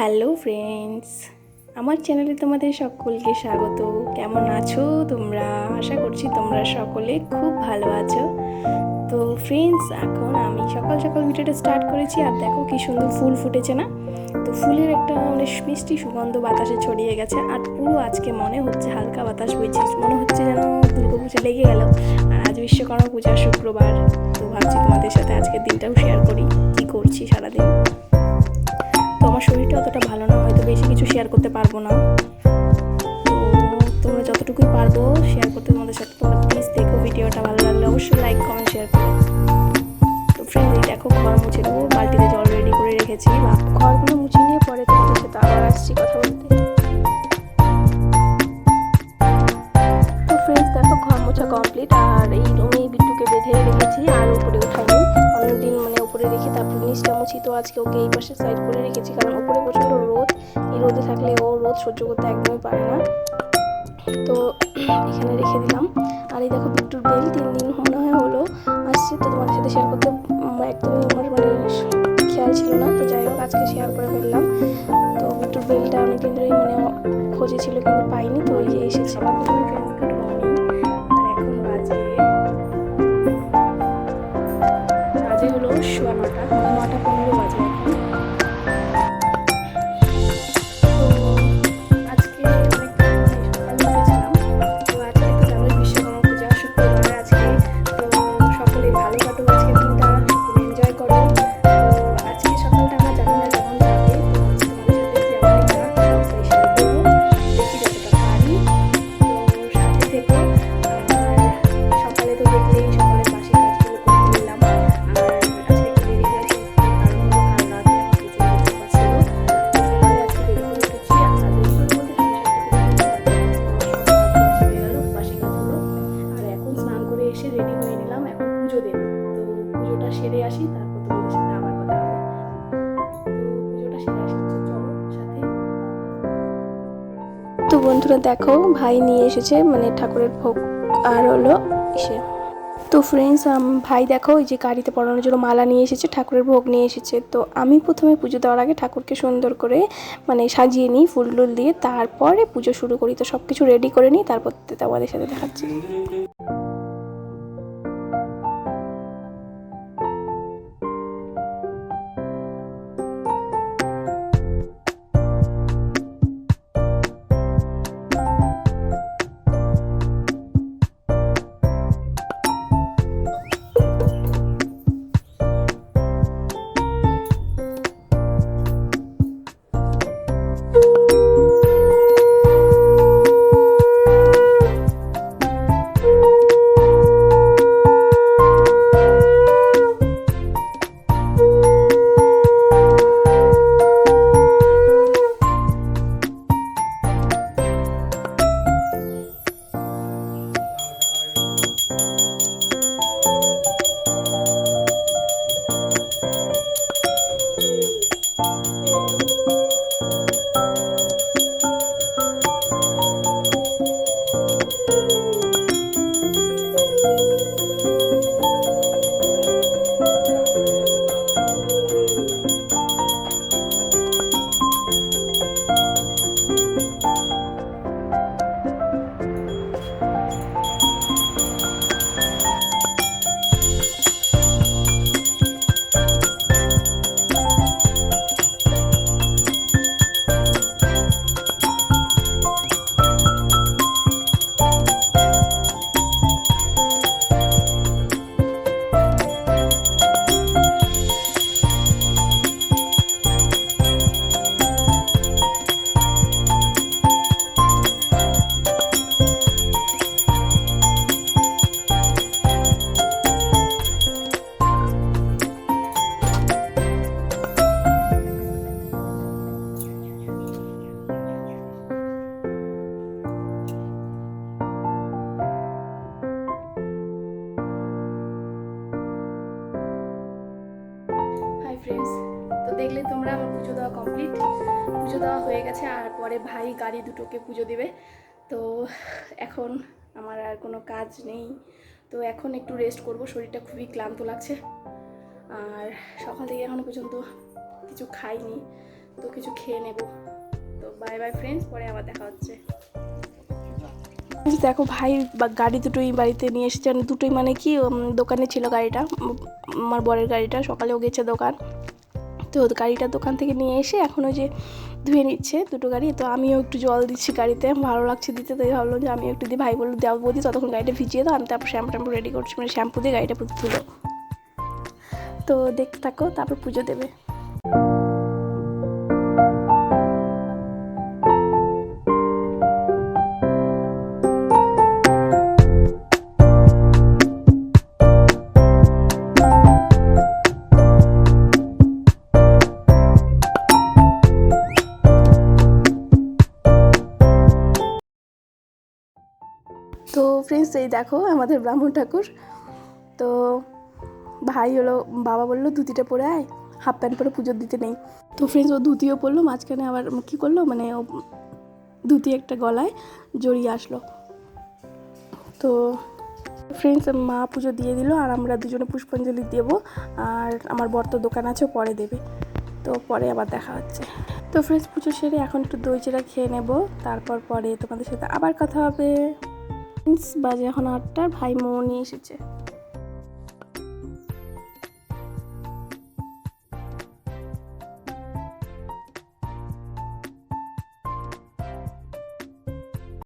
Hello friends, আমার চ্যানেলে তোমাদের সকলকে স্বাগত। কেমন আছো তোমরা? আশা করছি তোমরা সকলে খুব ভালো আছো। তো ফ্রেন্ডস, এখন আমি সকাল সকাল ভিডিওটা স্টার্ট করেছি, আর দেখো কি সুন্দর ফুল ফুটেছে না? তো ফুলের একটা মিষ্টি সুগন্ধ বাতাসে ছড়িয়ে গেছে, আর পুরো আজকে মনে হচ্ছে হালকা বাতাস বইছে, মনে হচ্ছে যেন দুর্গাপূজা লেগে গেল। আর আজ বিশ্বকর্মা পূজা, শুক্রবার। তো ভাবছি তোমাদের সাথে আজকের দিনটাও শেয়ার করি, কি করছি সারাদিন। তো আমার শরীরটা অতটা ভালো না, হয়তো বেশি কিছু শেয়ার করতে পারবো না। তো তোমরা যতটুকুই পারবো শেয়ার করতে তোমাদের সাথে। তোমরা প্লিজ দেখো ভিডিওটা, ভালো লাগলে অবশ্যই লাইক কমেন্ট শেয়ার করো। তো ফ্রেন্ড, দেখো ঘর মুছে নেবো, বালতিতে জল রেডি করে রেখেছি। ঘরগুলো মুছে নিয়ে পরে তোমাদের সাথে আবার আসছি কথা বলতে। তো ফ্রেন্ডস, দেখো ঘর মোছা কমপ্লিট, আর এই রুমে বিট্টুকে বেঁধে রেখেছি, আর উপরে উঠাইনি। অন্যদিন উপরে রেখে তারপর নিচটা মুছি। তো আজকে ওকে এই পাশে সাইড করে রেখেছি, কারণ উপরে প্রচণ্ড রোদ। এই রোদে থাকলে ও রোদ সহ্য করতে একদমই পারে না। তো এখানে রেখে দিলাম। আর এই দেখো বিট্টুর বেল 3 দিন মনে হয় হলো আসছে। তো তোমাদের সাথে শেয়ার করতে একদমই আমার খেয়াল ছিল না। তো যাই হোক, আজকে শেয়ার করে ফেললাম। তো বিট্টুর বেলটা অনেকদিন ধরেই খোঁজে ছিল, কিন্তু পাইনি। তো এই যে এসেছে। আমার প্রথমে ফ্রেন্ডস, গুড মর্নিং। আর এখন বাজে হলো 9:15, 9:15 বাজে এখন। তো আজকে অনেকটা সকালে উঠেছিলাম। তো আজকে তো জানোই বিশ্বকর্মা পূজা, শুক্রবার আজকে। তো সকলের ভালো কাটুক আজকে দিনটা, সকলে এনজয় করো। তো আজকে সকালটা আমার জানি না কেমন যাবে, তো ভাবছি তোমাদের সাথে যেমনই যাক সবটাই শেয়ার করবো, দেখি যতটা পারি। তো সাথে থেকো। আর সকালে তো দেখলেই সকালের বাসি কাজগুলো করে ফেললাম। আর আজকে একটু দেরি হয়েছে, কারণ হলো কাল রাতে আমার প্রচুর উপবাস ছিল। তো সকালে আজকে দেরি করে উঠেছি, আর দেরি করে বলতে 7:30 থেকে উঠেছি। বাসি কাজগুলো। আর এখন স্নান করে এসে রেডি হয়ে নিলাম, এখন পুজো দেবো। তো পুজোটা সেরে আসি, তারপর তোমাদের সাথে আবার কথা হবে। তো পুজোটা সেরে আসি, তো চলো সাথে। তো বন্ধুরা দেখো, ভাই নিয়ে এসেছে ঠাকুরের ভোগ, আর হলো ইসে। তো ফ্রেন্ডস, ভাই দেখো এই যে গাড়িতে পড়ানোর জন্য মালা নিয়ে এসেছে, ঠাকুরের ভোগ নিয়ে এসেছে। তো আমি প্রথমে পুজো দেওয়ার আগে ঠাকুরকে সুন্দর করে সাজিয়ে নিই ফুল টুল দিয়ে, তারপরে পুজো শুরু করি। তো সব কিছু রেডি করে নিই, তারপর তোমাদের সাথে দেখাচ্ছি। হাই ফ্রেন্ডস, তো দেখলে তোমরা আমার পুজো দেওয়া কমপ্লিট। পুজো দেওয়া হয়ে গেছে, আর পরে ভাই গাড়ি দুটোকে পুজো দেবে। তো এখন আমার আর কোনো কাজ নেই, তো এখন একটু রেস্ট করব, শরীরটা খুবই ক্লান্ত লাগছে। আর সকাল থেকে এখনো পর্যন্ত কিছু খাইনি, তো কিছু খেয়ে নেব। তো বাই বাই ফ্রেন্ডস, পরে আবার দেখা হচ্ছে। দেখো ভাই গাড়ি দুটোই বাড়িতে নিয়ে এসেছে, দুটোই মানে কি দোকানে ছিল গাড়িটা, আমার বরের গাড়িটা, সকালেও গেছে দোকান। তো গাড়িটা দোকান থেকে নিয়ে এসে এখন ওই যে ধুয়ে নিচ্ছে দুটো গাড়ি। তো আমিও একটু জল দিচ্ছি গাড়িতে, ভালো লাগছে দিতে, তাই ভাবলাম যে আমি একটু দিই। ভাই বললো দেওয়া বৌদি ততক্ষণ গাড়িটা ভিজিয়ে দাও, আমি তারপর শ্যাম্পু রেডি করছি, মানে শ্যাম্পু দিয়ে গাড়িটা তুলো। তো দেখতে থাকো, তারপর পুজো দেবে। তো ফ্রেন্ডস এই দেখো আমাদের ব্রাহ্মণ ঠাকুর। তো ভাই হলো, বাবা বললো ধুতিটা পরে আয়, হাফ প্যান্ট পরে পুজো দিতে নেই। তো ফ্রেন্ডস ও ধুতিও পরলো, মাঝখানে আবার কী করলো, মানে ও ধুতি একটা গলায় জড়িয়ে আসলো। তো ফ্রেন্ডস মা পুজো দিয়ে দিল, আর আমরা দুজনে পুষ্পাঞ্জলি দেবো। আর আমার বর তো দোকান আছে, পরে দেবে। তো পরে আবার দেখা হচ্ছে। তো ফ্রেন্ডস পুজো সেরে এখন একটু দই চিড়া খেয়ে নেব, তারপর পরে তোমাদের সাথে আবার কথা হবে। বাজে এখন 8টা, ভাই মোমো নিয়ে এসেছে।